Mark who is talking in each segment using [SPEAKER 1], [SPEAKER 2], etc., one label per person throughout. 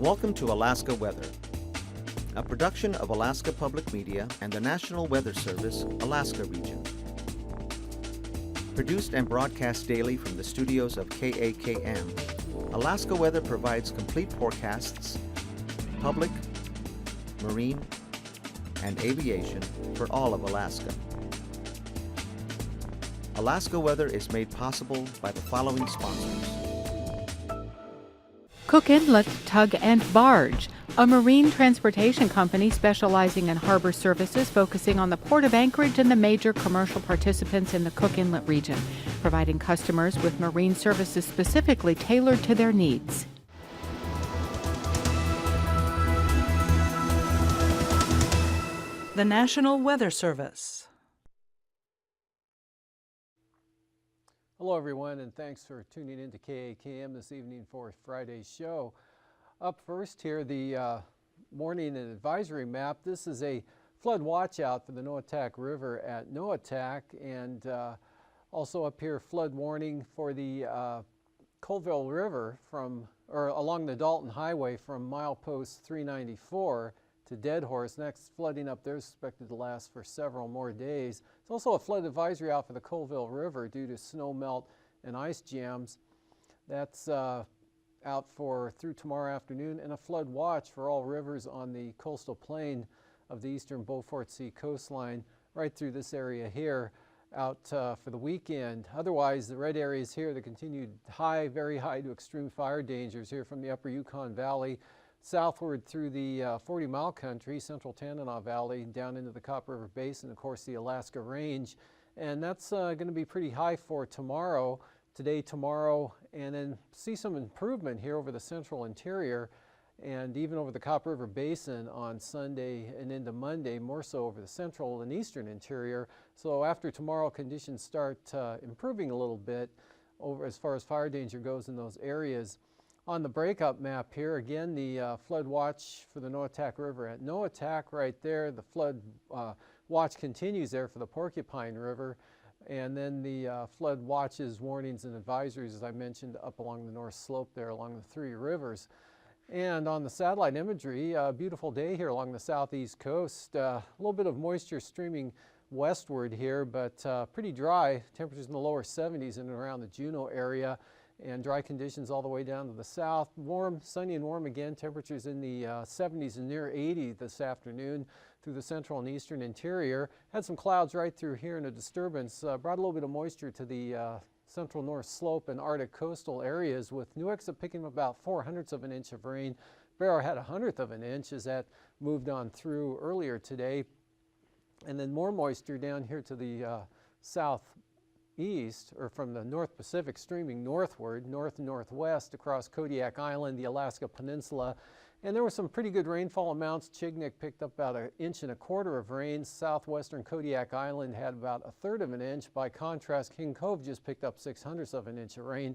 [SPEAKER 1] Welcome to Alaska Weather, a production of Alaska Public Media and the National Weather Service, Alaska Region. Produced and broadcast daily from the studios of KAKM, Alaska Weather provides complete forecasts, public, marine, and aviation for all of Alaska. Alaska Weather is made possible by the following sponsors.
[SPEAKER 2] Cook Inlet Tug and Barge, a marine transportation company specializing in harbor services focusing on the Port of Anchorage and the major commercial participants in the Cook Inlet region, providing customers with marine services specifically tailored to their needs.
[SPEAKER 3] The National Weather Service.
[SPEAKER 4] Hello everyone, and thanks for tuning in to KAKM this evening for Friday's show. Up first here, the warning and advisory map. This is a flood watch out for the Noatak River at Noatak, and also up here flood warning for the Colville River along the Dalton Highway from milepost 394 to Dead Horse. Next flooding up there is expected to last for several more days. There's also a flood advisory out for the Colville River due to snow melt and ice jams. That's out for through tomorrow afternoon, and a flood watch for all rivers on the coastal plain of the eastern Beaufort Sea coastline right through this area here out for the weekend. Otherwise, the red areas here, the continued high, very high to extreme fire dangers here from the upper Yukon Valley southward through the 40-mile country, central Tanana Valley, down into the Copper River Basin, of course, the Alaska Range. And that's going to be pretty high for tomorrow, today, tomorrow, and then see some improvement here over the central interior and even over the Copper River Basin on Sunday and into Monday, more so over the central and eastern interior. So after tomorrow, conditions start improving a little bit over as far as fire danger goes in those areas. On the breakup map here, again, the flood watch for the Noatak River at Noatak right there. The flood watch continues there for the Porcupine River. And then the flood watches, warnings, and advisories, as I mentioned, up along the north slope there along the three rivers. And on the satellite imagery, a beautiful day here along the southeast coast. A little bit of moisture streaming westward here, but pretty dry. Temperatures in the lower 70s in and around the Juneau area, and dry conditions all the way down to the south. Warm, sunny and warm again. Temperatures in the 70s and near 80 this afternoon through the central and eastern interior. Had some clouds right through here and a disturbance. Brought a little bit of moisture to the central north slope and Arctic coastal areas, with Nuexa picking up about 0.04 of an inch of rain. Barrow had 1/100 of an inch as that moved on through earlier today. And then more moisture down here to the southeast, or from the North Pacific streaming northward, north and northwest across Kodiak Island, the Alaska Peninsula. And there were some pretty good rainfall amounts. Chignik picked up about 1.25 inches of rain. Southwestern Kodiak Island had about 1/3 of an inch. By contrast, King Cove just picked up 0.06 of an inch of rain,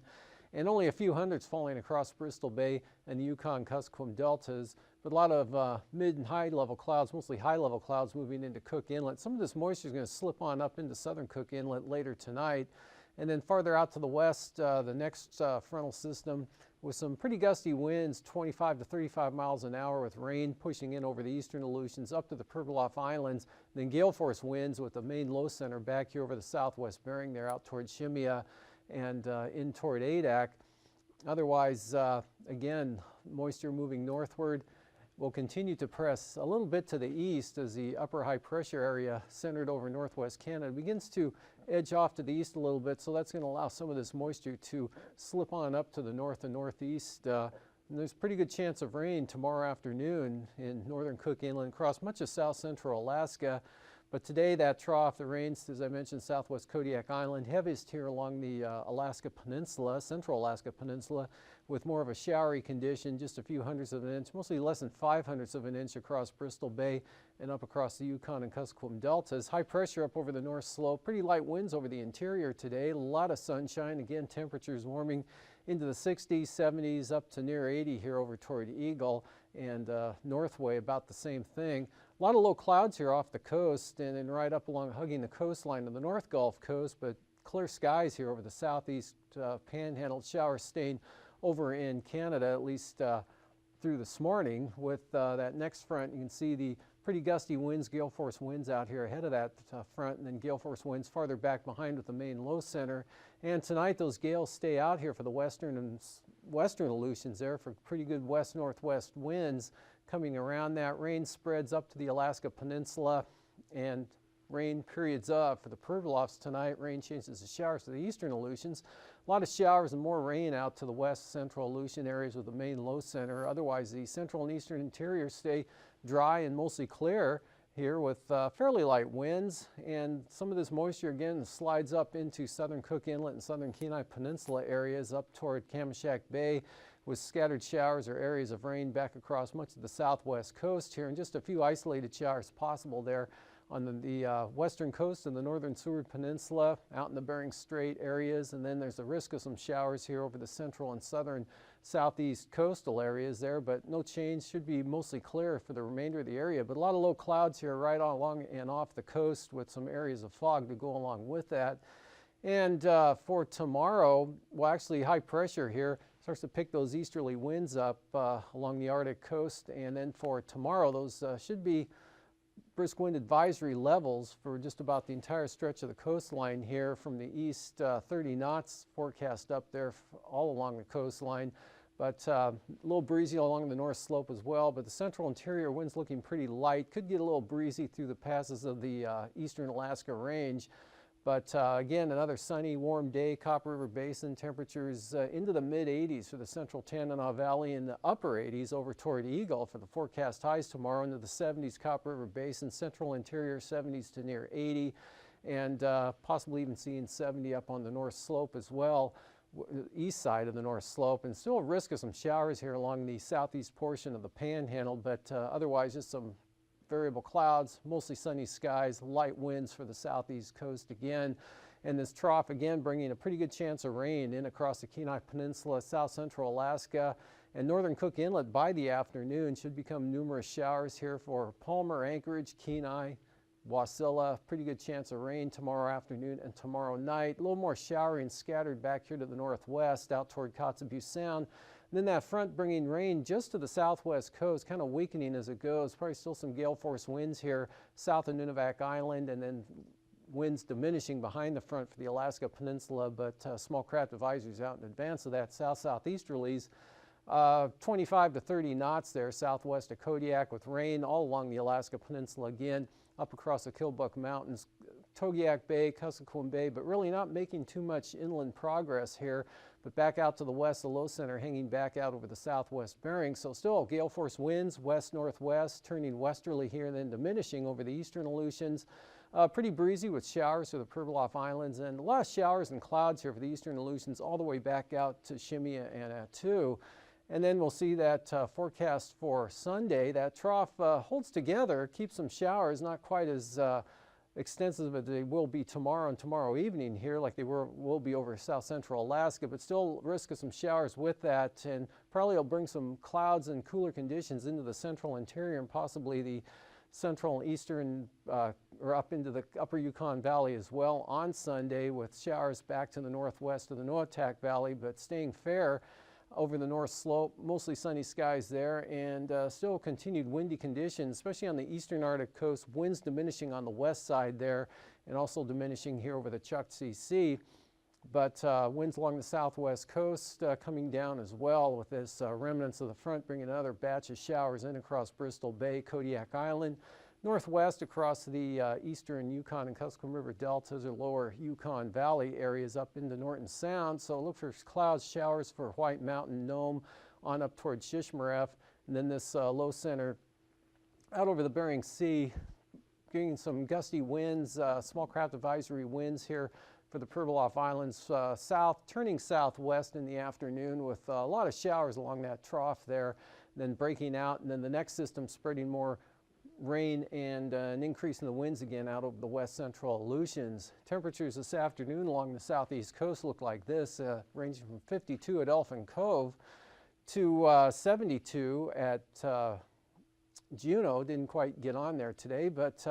[SPEAKER 4] and only a few hundreds falling across Bristol Bay and the Yukon-Kuskokwim deltas. But a lot of mid and high level clouds, mostly high level clouds, moving into Cook Inlet. Some of this moisture is going to slip on up into southern Cook Inlet later tonight. And then farther out to the west, the next frontal system with some pretty gusty winds, 25 to 35 miles an hour, with rain pushing in over the eastern Aleutians up to the Pribilof Islands. Then gale force winds with the main low center back here over the southwest Bering there out toward Shemya and in toward Adak. Otherwise, again, moisture moving northward will continue to press a little bit to the east as the upper high pressure area centered over northwest Canada begins to edge off to the east a little bit. So that's going to allow some of this moisture to slip on up to the north and northeast. And there's a pretty good chance of rain tomorrow afternoon in northern Cook Inlet across much of south central Alaska. But today, that trough, the rains, as I mentioned, southwest Kodiak Island, heaviest here along the Alaska Peninsula, central Alaska Peninsula, with more of a showery condition, just a few hundredths of an inch, mostly less than 0.05 of an inch across Bristol Bay and up across the Yukon and Kuskokwim deltas. High pressure up over the north slope, pretty light winds over the interior today, a lot of sunshine. Again, temperatures warming into the 60s, 70s, up to near 80 here over toward Eagle, and Northway about the same thing. A lot of low clouds here off the coast and then right up along hugging the coastline of the North Gulf Coast, but clear skies here over the southeast panhandle. Showers staying over in Canada, at least through this morning with that next front. You can see the pretty gusty winds, gale force winds out here ahead of that front, and then gale force winds farther back behind with the main low center. And tonight those gales stay out here for the western and western Aleutians there for pretty good west-northwest winds coming around that. Rain spreads up to the Alaska Peninsula, and rain periods up for the Pribilofs tonight. Rain changes to showers to the eastern Aleutians. A lot of showers and more rain out to the west central Aleutian areas with the main low center. Otherwise, the central and eastern interior stay dry and mostly clear here with fairly light winds, and some of this moisture again slides up into southern Cook Inlet and southern Kenai Peninsula areas up toward Kamishak Bay with scattered showers or areas of rain back across much of the southwest coast here, and just a few isolated showers possible there on the western coast and the northern Seward Peninsula, out in the Bering Strait areas, and then there's a risk of some showers here over the central and southern southeast coastal areas there, but no change. Should be mostly clear for the remainder of the area, but a lot of low clouds here right along and off the coast with some areas of fog to go along with that. And for tomorrow, well, actually high pressure here starts to pick those easterly winds up along the Arctic coast, and then for tomorrow those should be brisk wind advisory levels for just about the entire stretch of the coastline here from the east. 30 knots forecast up there all along the coastline, but a little breezy along the north slope as well. But the central interior winds looking pretty light. Could get a little breezy through the passes of the eastern Alaska range. But again, another sunny, warm day. Copper River Basin temperatures into the mid-80s for the central Tanana Valley, and the upper 80s over toward Eagle for the forecast highs tomorrow. Into the 70s, Copper River Basin, central interior 70s to near 80, and possibly even seeing 70 up on the north slope as well, east side of the north slope. And still a risk of some showers here along the southeast portion of the Panhandle, but otherwise just some variable clouds, mostly sunny skies, light winds for the southeast coast again. And this trough again bringing a pretty good chance of rain in across the Kenai Peninsula, south central Alaska, and northern Cook Inlet by the afternoon. Should become numerous showers here for Palmer, Anchorage, Kenai, Wasilla. Pretty good chance of rain tomorrow afternoon and tomorrow night. A little more showery and scattered back here to the northwest out toward Kotzebue Sound. And then that front bringing rain just to the southwest coast, kind of weakening as it goes. Probably still some gale force winds here south of Nunivak Island, and then winds diminishing behind the front for the Alaska Peninsula, but small craft advisories out in advance of that. South-southeasterlies, 25 to 30 knots there southwest of Kodiak with rain all along the Alaska Peninsula again, up across the Killbuck Mountains, Togiak Bay, Kuskokwim Bay, but really not making too much inland progress here. But back out to the west, the low center hanging back out over the southwest Bering. So still gale force winds, west-northwest, turning westerly here and then diminishing over the eastern Aleutians. Pretty breezy with showers for the Pribilof Islands, and a lot of showers and clouds here for the eastern Aleutians all the way back out to Shemya and Attu. And then we'll see that forecast for Sunday. That trough holds together, keeps some showers, not quite as extensive as they will be tomorrow and tomorrow evening here, like they will be over south central Alaska, but still risk of some showers with that, and probably will bring some clouds and cooler conditions into the central interior and possibly the central and eastern or up into the upper Yukon Valley as well on Sunday, with showers back to the northwest of the Noatak Valley, but staying fair over the north slope, mostly sunny skies there, and still continued windy conditions, especially on the eastern Arctic coast. Winds diminishing on the west side there, and also diminishing here over the Chukchi Sea. But winds along the southwest coast coming down as well, with this remnants of the front bringing another batch of showers in across Bristol Bay, Kodiak Island. Northwest across the eastern Yukon and Kuskokwim River deltas or lower Yukon Valley areas up into Norton Sound. So look for clouds, showers for White Mountain, Nome, on up towards Shishmaref. And then this low center out over the Bering Sea, getting some gusty winds, small craft advisory winds here for the Pribilof Islands south, turning southwest in the afternoon with a lot of showers along that trough there, then breaking out, and then the next system spreading more rain and an increase in the winds again out over the west central Aleutians. Temperatures this afternoon along the southeast coast look like this, ranging from 52 at Elfin Cove to 72 at Juneau. Didn't quite get on there today, but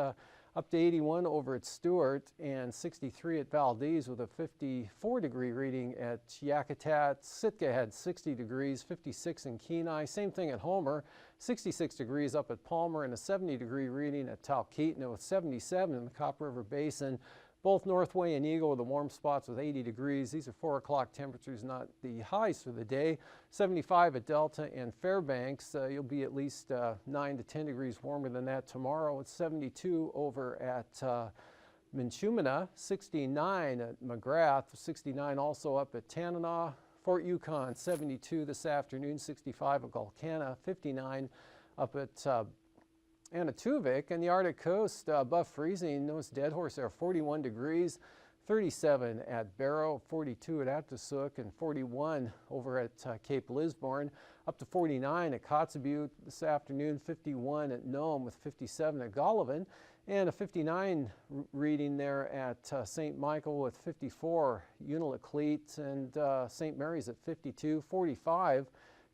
[SPEAKER 4] up to 81 over at Stewart, and 63 at Valdez with a 54-degree reading at Yakutat. Sitka had 60 degrees, 56 in Kenai. Same thing at Homer, 66 degrees up at Palmer, and a 70-degree reading at Talkeetna with 77 in the Copper River Basin. Both Northway and Eagle are the warm spots with 80 degrees. These are 4 o'clock temperatures, not the highs for the day. 75 at Delta and Fairbanks. You'll be at least 9 to 10 degrees warmer than that tomorrow. It's 72 over at Minchumina, 69 at McGrath, 69 also up at Tanana. Fort Yukon, 72 this afternoon, 65 at Gulkana, 59 up at Anatuvik, and the Arctic coast above freezing. Notice Deadhorse there, 41 degrees, 37 at Barrow, 42 at Aptasuk, and 41 over at Cape Lisburne, up to 49 at Kotzebue this afternoon, 51 at Nome with 57 at Golovin, and a 59 reading there at St. Michael with 54, Unalakleet, and St. Mary's at 52, 45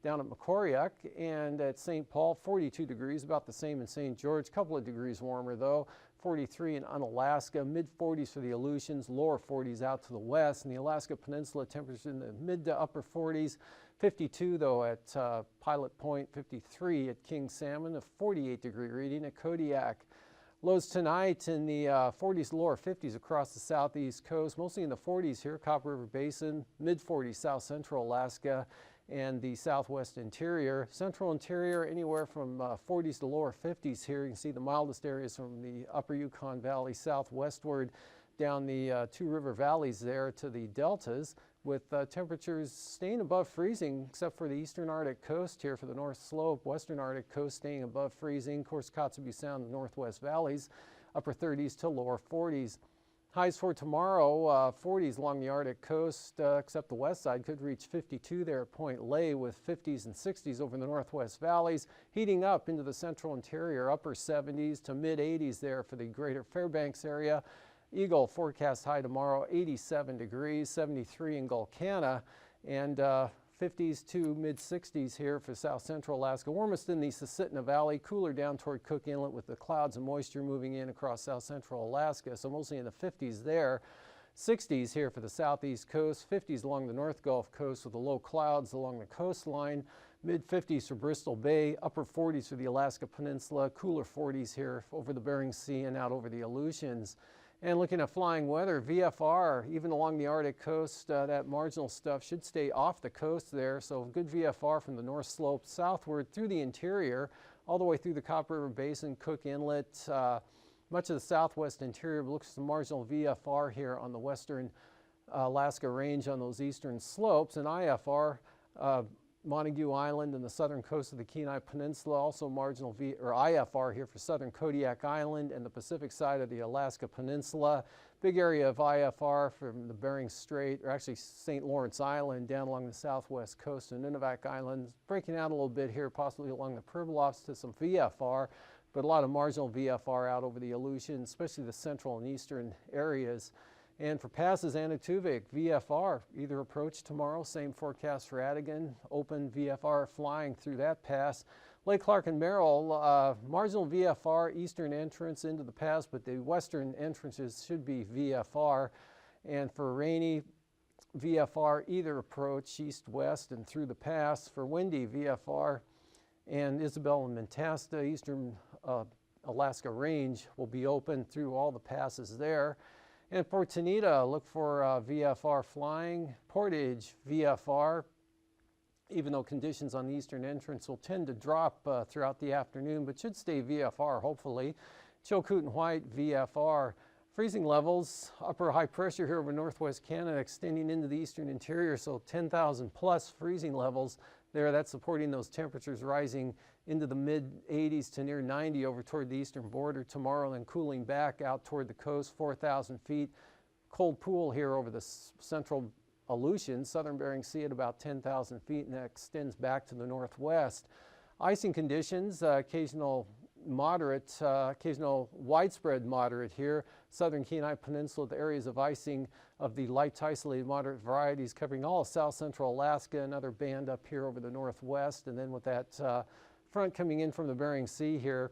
[SPEAKER 4] down at Macoriac, and at St. Paul, 42 degrees, about the same in St. George, a couple of degrees warmer though, 43 in Unalaska, mid-40s for the Aleutians, lower 40s out to the west, and the Alaska Peninsula temperatures in the mid to upper 40s, 52 though at Pilot Point, 53 at King Salmon, a 48-degree reading at Kodiak. Lows tonight in the 40s, lower 50s across the southeast coast, mostly in the 40s here, Copper River Basin, mid-40s south central Alaska, and the southwest interior. Central interior anywhere from 40s to lower 50s here. You can see the mildest areas from the upper Yukon Valley southwestward down the two river valleys there to the deltas, with temperatures staying above freezing except for the eastern Arctic coast here for the north slope, western Arctic coast staying above freezing. Of course, Kotzebue Sound, the northwest valleys, upper 30s to lower 40s. Highs for tomorrow, 40s along the Arctic coast, except the west side could reach 52 there at Point Lay, with 50s and 60s over the northwest valleys, heating up into the central interior, upper 70s to mid 80s there for the greater Fairbanks area. Eagle forecast high tomorrow, 87 degrees, 73 in Gulkana, and 50s to mid-60s here for south central Alaska. Warmest in the Susitna Valley, cooler down toward Cook Inlet with the clouds and moisture moving in across south central Alaska, so mostly in the 50s there. 60s here for the southeast coast, 50s along the North Gulf Coast with the low clouds along the coastline, mid-50s for Bristol Bay, upper 40s for the Alaska Peninsula, cooler 40s here over the Bering Sea and out over the Aleutians. And looking at flying weather, VFR, even along the Arctic coast, that marginal stuff should stay off the coast there. So good VFR from the north slope southward through the interior, all the way through the Copper River Basin, Cook Inlet, much of the southwest interior. Looks some marginal VFR here on the western Alaska range on those eastern slopes. And IFR, Montague Island and the southern coast of the Kenai Peninsula, also marginal IFR here for southern Kodiak Island and the Pacific side of the Alaska Peninsula. Big area of IFR from the Bering Strait, or actually St. Lawrence Island, down along the southwest coast of Nunivak Island. Breaking out a little bit here, possibly along the Pribilofs to some VFR, but a lot of marginal VFR out over the Aleutians, especially the central and eastern areas. And for passes, Anatuvik, VFR, either approach tomorrow, same forecast for Adigan, open VFR flying through that pass. Lake Clark and Merrill, marginal VFR, eastern entrance into the pass, but the western entrances should be VFR. And for Rainy, VFR, either approach, east-west and through the pass. For Windy, VFR, and Isabel and Mentasta, eastern Alaska range will be open through all the passes there. And for Tanita, look for VFR flying. Portage, VFR, even though conditions on the eastern entrance will tend to drop throughout the afternoon, but should stay VFR, hopefully. Chilkoot and White, VFR. Freezing levels, upper high pressure here over northwest Canada extending into the eastern interior, so 10,000 plus freezing levels there. That's supporting those temperatures rising into the mid-80s to near 90 over toward the eastern border tomorrow, and cooling back out toward the coast, 4,000 feet. Cold pool here over the central Aleutians, southern Bering Sea at about 10,000 feet, and that extends back to the northwest. Icing conditions, occasional widespread moderate here. Southern Kenai Peninsula, the areas of icing of the light to isolated moderate varieties covering all of south central Alaska, another band up here over the northwest, and then with that front coming in from the Bering Sea here,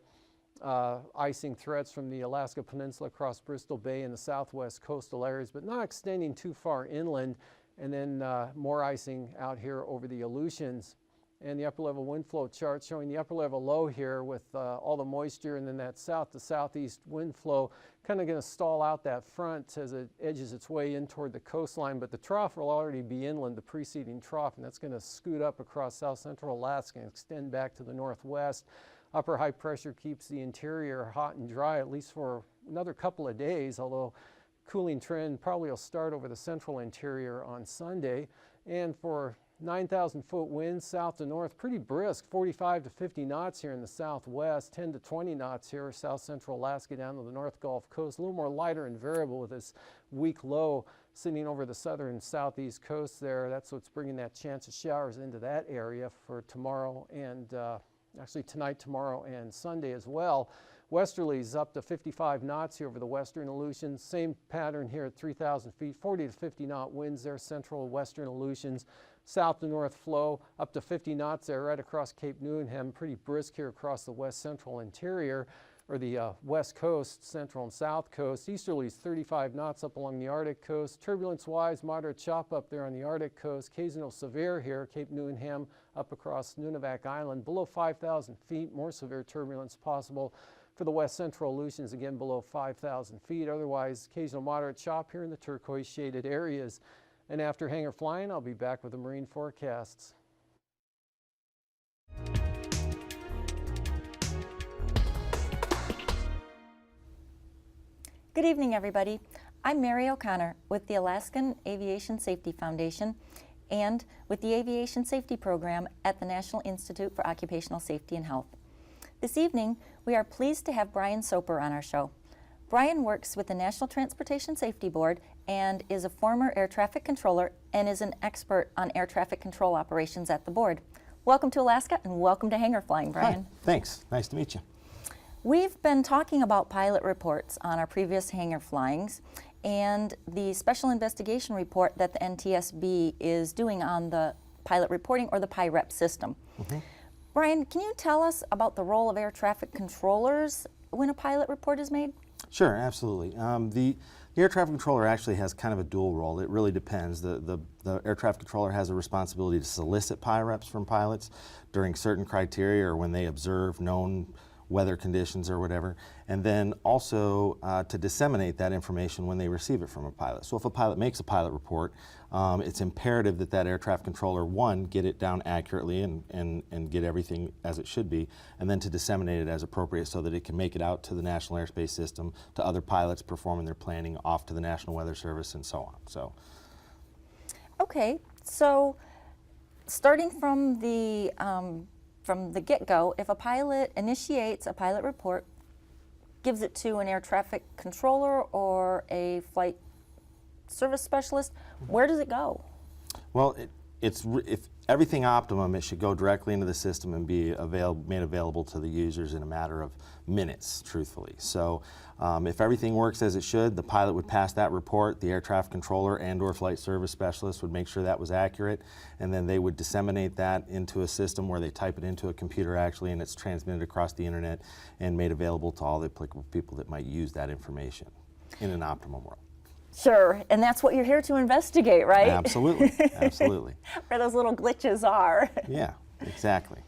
[SPEAKER 4] icing threats from the Alaska Peninsula across Bristol Bay and the southwest coastal areas, but not extending too far inland, and then more icing out here over the Aleutians. And the upper level wind flow chart showing the upper level low here with all the moisture, and then that south to southeast wind flow kind of going to stall out that front as it edges its way in toward the coastline, but the trough will already be inland, the preceding trough, and that's going to scoot up across south central Alaska and extend back to the northwest. Upper high pressure keeps the interior hot and dry at least for another couple of days, although cooling trend probably will start over the central interior on Sunday. And for 9,000 foot winds south to north, pretty brisk, 45 to 50 knots here in the southwest, 10 to 20 knots here south central Alaska down to the North Gulf Coast, a little more lighter and variable with this weak low sitting over the southern southeast coast there. That's what's bringing that chance of showers into that area for tomorrow and actually tonight, tomorrow, and Sunday as well. Westerlies up to 55 knots here over the western Aleutians. Same pattern here at 3,000 feet, 40 to 50 knot winds there, central western Aleutians. South to north flow up to 50 knots there right across Cape Newnham. Pretty brisk here across the west central interior, or the west coast, central and south coast. Easterlies 35 knots up along the Arctic coast. Turbulence-wise, moderate chop up there on the Arctic coast. Occasional severe here, Cape Newnham up across Nunivak Island. Below 5,000 feet, more severe turbulence possible for the west central Aleutians, again below 5,000 feet. Otherwise, occasional moderate chop here in the turquoise shaded areas. And after hangar flying, I'll be back with the marine forecasts.
[SPEAKER 5] Good evening, everybody. I'm Mary O'Connor with the Alaskan Aviation Safety Foundation and with the Aviation Safety Program at the National Institute for Occupational Safety and Health. This evening, we are pleased to have Brian Soper on our show. Brian works with the National Transportation Safety Board and is a former air traffic controller and is an expert on air traffic control operations at the board. Welcome to Alaska and welcome to Hangar Flying, Brian.
[SPEAKER 6] Hi, thanks. Nice to meet you.
[SPEAKER 5] We've been talking about pilot reports on our previous hangar flyings and the special investigation report that the NTSB is doing on the pilot reporting, or the PIREP system. Brian, can you tell us about the role of air traffic controllers when a pilot report is made?
[SPEAKER 6] Sure, absolutely. The air traffic controller actually has kind of a dual role. It really depends. The air traffic controller has a responsibility to solicit PIREPs from pilots during certain criteria or when they observe known weather conditions or whatever, and then also to disseminate that information when they receive it from a pilot. So if a pilot makes a pilot report, it's imperative that that air traffic controller, one, get it down accurately and get everything as it should be, and then to disseminate it as appropriate so that it can make it out to the National Airspace System, to other pilots performing their planning, off to the National Weather Service, and so on. So.
[SPEAKER 5] Okay, so starting from the get-go, if a pilot initiates a pilot report, gives it to an air traffic controller or a flight service specialist, where does it go?
[SPEAKER 6] Well, if everything optimum, it should go directly into the system and be made available to the users in a matter of minutes, truthfully. So if everything works as it should, the pilot would pass that report, the air traffic controller and or flight service specialist would make sure that was accurate, and then they would disseminate that into a system where they type it into a computer actually, and it's transmitted across the internet and made available to all the applicable people that might use that information in an optimal world.
[SPEAKER 5] Sure, and that's what you're here to investigate, right?
[SPEAKER 6] Absolutely, absolutely.
[SPEAKER 5] Where those little glitches are.
[SPEAKER 6] Yeah, exactly.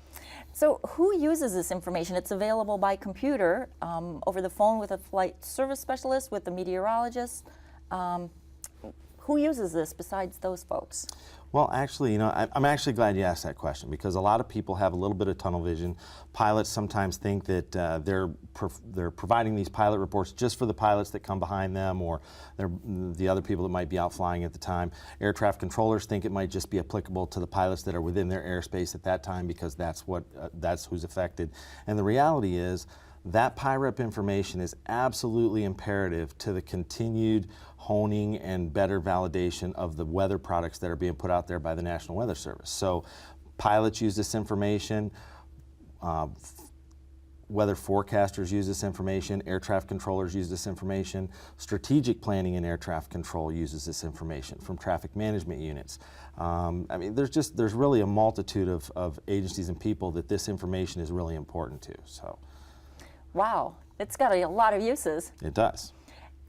[SPEAKER 5] So who uses this information? It's available by computer, over the phone with a flight service specialist, with the meteorologist. Who uses this besides those folks?
[SPEAKER 6] Well, actually, you know, I'm actually glad you asked that question, because a lot of people have a little bit of tunnel vision. Pilots sometimes think that they're providing these pilot reports just for the pilots that come behind them, or the other people that might be out flying at the time. Air traffic controllers think it might just be applicable to the pilots that are within their airspace at that time, because that's who's affected. And the reality is, that PIREP information is absolutely imperative to the continued honing and better validation of the weather products that are being put out there by the National Weather Service. So pilots use this information, weather forecasters use this information, air traffic controllers use this information, strategic planning and air traffic control uses this information from traffic management units. I mean, there's really a multitude of agencies and people that this information is really important to. So.
[SPEAKER 5] Wow, it's got a lot of uses.
[SPEAKER 6] It does.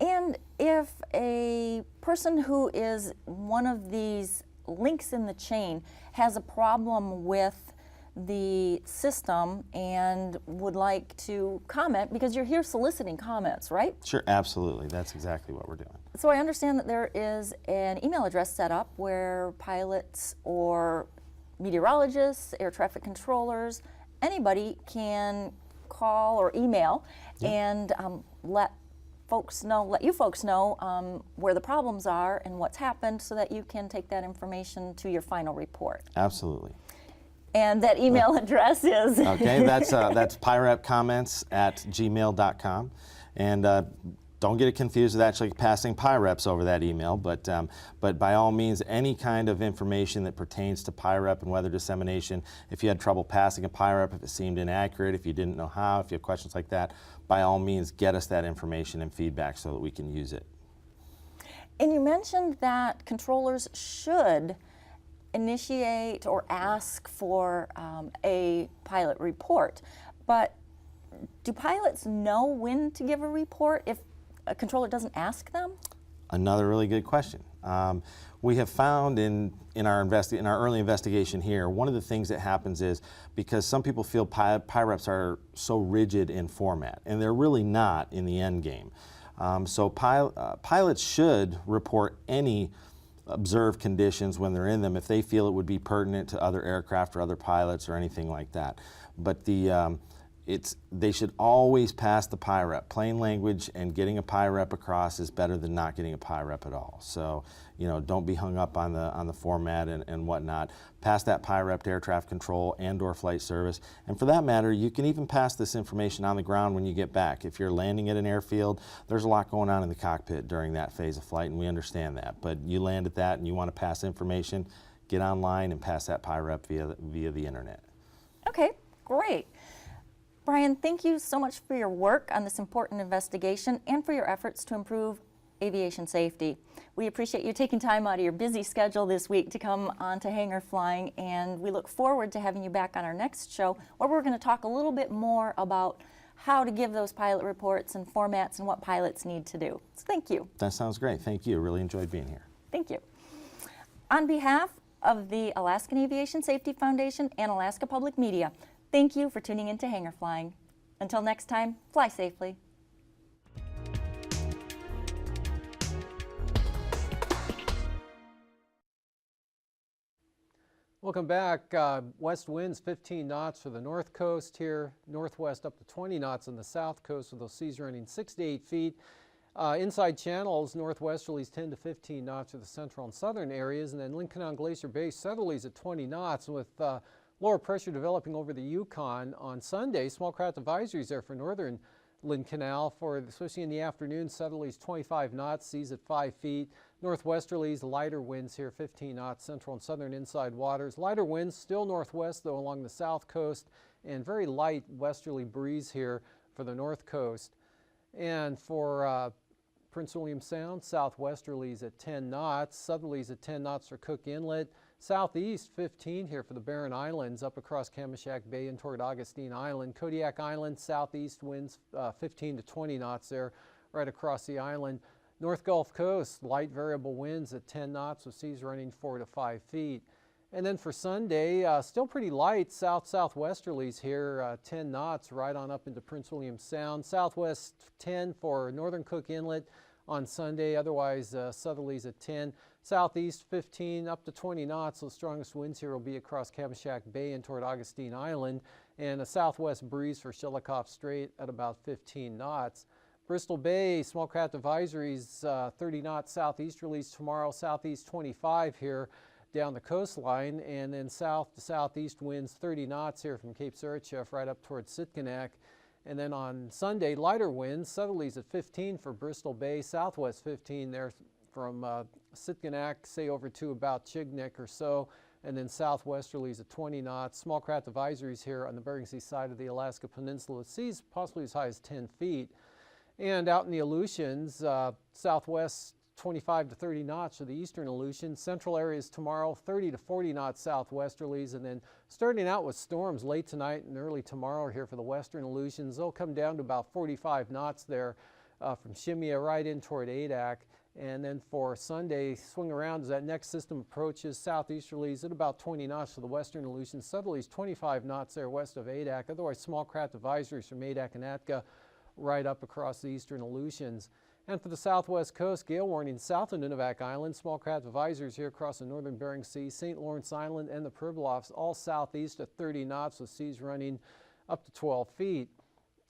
[SPEAKER 5] And if a person who is one of these links in the chain has a problem with the system and would like to comment, because you're here soliciting comments, right?
[SPEAKER 6] Sure, absolutely. That's exactly what we're doing.
[SPEAKER 5] So I understand that there is an email address set up where pilots or meteorologists, air traffic controllers, anybody can call or email and let you folks know where the problems are and what's happened, so that you can take that information to your final report.
[SPEAKER 6] Absolutely.
[SPEAKER 5] And that email address is?
[SPEAKER 6] Okay, that's pirepcomments@gmail.com. And don't get it confused with actually passing PIREPs over that email, but by all means, any kind of information that pertains to PIREP and weather dissemination, if you had trouble passing a PIREP, if it seemed inaccurate, if you didn't know how, if you have questions like that, by all means, get us that information and feedback so that we can use it.
[SPEAKER 5] And you mentioned that controllers should initiate or ask for a pilot report, but do pilots know when to give a report if a controller doesn't ask them?
[SPEAKER 6] Another really good question. We have found in our early investigation here, one of the things that happens is, because some people feel PIREPs are so rigid in format, and they're really not in the end game. So pilots should report any observed conditions when they're in them if they feel it would be pertinent to other aircraft or other pilots or anything like that. But they should always pass the PIREP. Plain language and getting a PIREP across is better than not getting a PIREP at all. So, don't be hung up on the format and whatnot. Pass that PIREP to air traffic control and/or flight service. And for that matter, you can even pass this information on the ground when you get back. If you're landing at an airfield, there's a lot going on in the cockpit during that phase of flight, and we understand that. But you land at that and you want to pass information, get online and pass that PIREP via the internet.
[SPEAKER 5] Okay, great. Brian, thank you so much for your work on this important investigation and for your efforts to improve aviation safety. We appreciate you taking time out of your busy schedule this week to come on to Hangar Flying, and we look forward to having you back on our next show, where we're going to talk a little bit more about how to give those pilot reports and formats and what pilots need to do. So thank you.
[SPEAKER 6] That sounds great. Thank you. Really enjoyed being here.
[SPEAKER 5] Thank you. On behalf of the Alaskan Aviation Safety Foundation and Alaska Public Media, thank you for tuning in to Hangar Flying. Until next time, fly safely.
[SPEAKER 4] Welcome back. West winds 15 knots for the north coast here, northwest up to 20 knots on the south coast, with those seas running 6 to 8 feet. Inside channels, northwesterlies 10 to 15 knots for the central and southern areas, and then Lincoln on Glacier Bay, southerlies at 20 knots, with lower pressure developing over the Yukon on Sunday. Small craft advisories there for northern Lynn Canal, especially in the afternoon. Southerlies 25 knots, seas at 5 feet. Northwesterlies, lighter winds here, 15 knots, central and southern inside waters. Lighter winds still northwest, though, along the south coast, and very light westerly breeze here for the north coast. And for Prince William Sound, southwesterlies at 10 knots, southerlies at 10 knots for Cook Inlet. Southeast 15 here for the Barren Islands, up across Kamishak Bay and toward Augustine Island. Kodiak Island, southeast winds 15 to 20 knots there, right across the island. North Gulf Coast, light variable winds at 10 knots with seas running 4 to 5 feet. And then for Sunday, still pretty light southwesterlies here, 10 knots right on up into Prince William Sound. Southwest 10 for northern Cook Inlet on Sunday, otherwise southerlies at 10. Southeast 15 up to 20 knots. The strongest winds here will be across Kamishak Bay and toward Augustine Island, and a southwest breeze for Shelikof Strait at about 15 knots. Bristol Bay, small craft advisories, 30 knots southeasterlies tomorrow, southeast 25 here down the coastline, and then south to southeast winds 30 knots here from Cape Sarachev right up towards Sitkinak. And then on Sunday, lighter winds, southerlies at 15 for Bristol Bay, southwest 15 there from Sitkinak, say over to about Chignik or so, and then southwesterlies at 20 knots. Small craft advisories here on the Bering Sea side of the Alaska Peninsula, seas possibly as high as 10 feet. And out in the Aleutians, southwest 25 to 30 knots for the eastern Aleutians. Central areas tomorrow, 30 to 40 knots southwesterlies, and then starting out with storms late tonight and early tomorrow here for the western Aleutians. They'll come down to about 45 knots there from Shemya right in toward Adak. And then for Sunday, swing around as that next system approaches. Southeasterlies at about 20 knots for the western Aleutians. Southerlies 25 knots there west of Adak. Otherwise, small craft advisories from Adak and Atka right up across the eastern Aleutians. And for the southwest coast, gale warning south of Nunivak Island. Small craft advisories here across the northern Bering Sea, St. Lawrence Island, and the Pribilofs, all southeast at 30 knots with seas running up to 12 feet.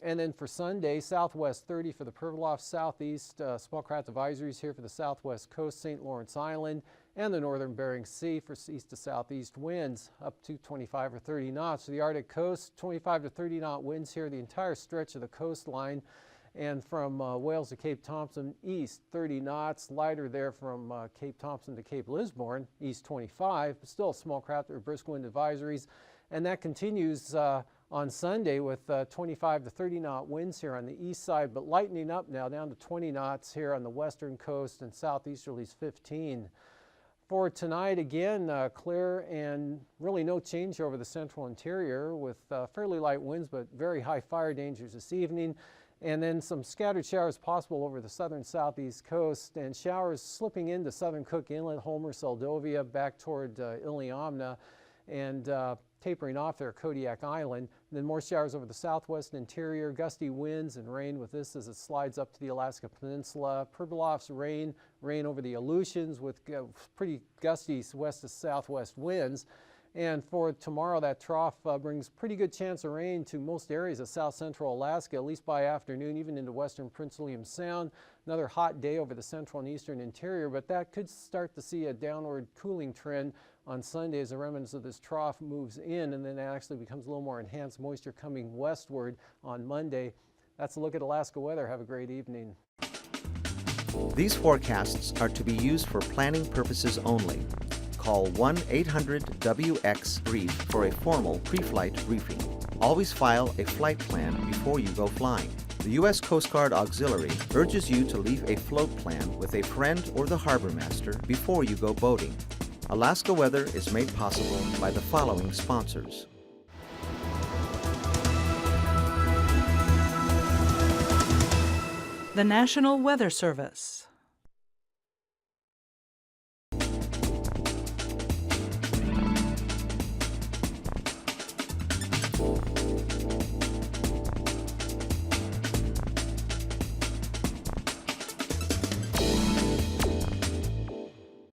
[SPEAKER 4] And then for Sunday, southwest 30 for the Pribilofs, southeast small craft advisories here for the southwest coast, St. Lawrence Island, and the northern Bering Sea for east to southeast winds up to 25 or 30 knots. For the Arctic coast, 25 to 30 knot winds here the entire stretch of the coastline. And from Wales to Cape Thompson, east 30 knots, lighter there from Cape Thompson to Cape Lisburne, east 25, but still small craft or brisk wind advisories. And that continues on Sunday with 25 to 30 knot winds here on the east side, but lightening up now down to 20 knots here on the western coast and southeasterlies 15. For tonight, again, clear and really no change over the central interior with fairly light winds, but very high fire dangers this evening. And then some scattered showers possible over the southern southeast coast, and showers slipping into southern Cook Inlet, Homer, Seldovia, back toward Iliamna, and tapering off there at Kodiak Island. And then more showers over the southwest interior, gusty winds and rain with this as it slides up to the Alaska Peninsula. Pribilofs rain over the Aleutians with pretty gusty west to southwest winds. And for tomorrow, that trough brings pretty good chance of rain to most areas of south central Alaska, at least by afternoon, even into western Prince William Sound. Another hot day over the central and eastern interior, but that could start to see a downward cooling trend on Sunday as the remnants of this trough moves in, and then it actually becomes a little more enhanced moisture coming westward on Monday. That's a look at Alaska weather. Have a great evening.
[SPEAKER 1] These forecasts are to be used for planning purposes only. Call 1-800-WX-BRIEF for a formal pre-flight briefing. Always file a flight plan before you go flying. The U.S. Coast Guard Auxiliary urges you to leave a float plan with a friend or the harbor master before you go boating. Alaska Weather is made possible by the following sponsors.
[SPEAKER 3] The National Weather Service.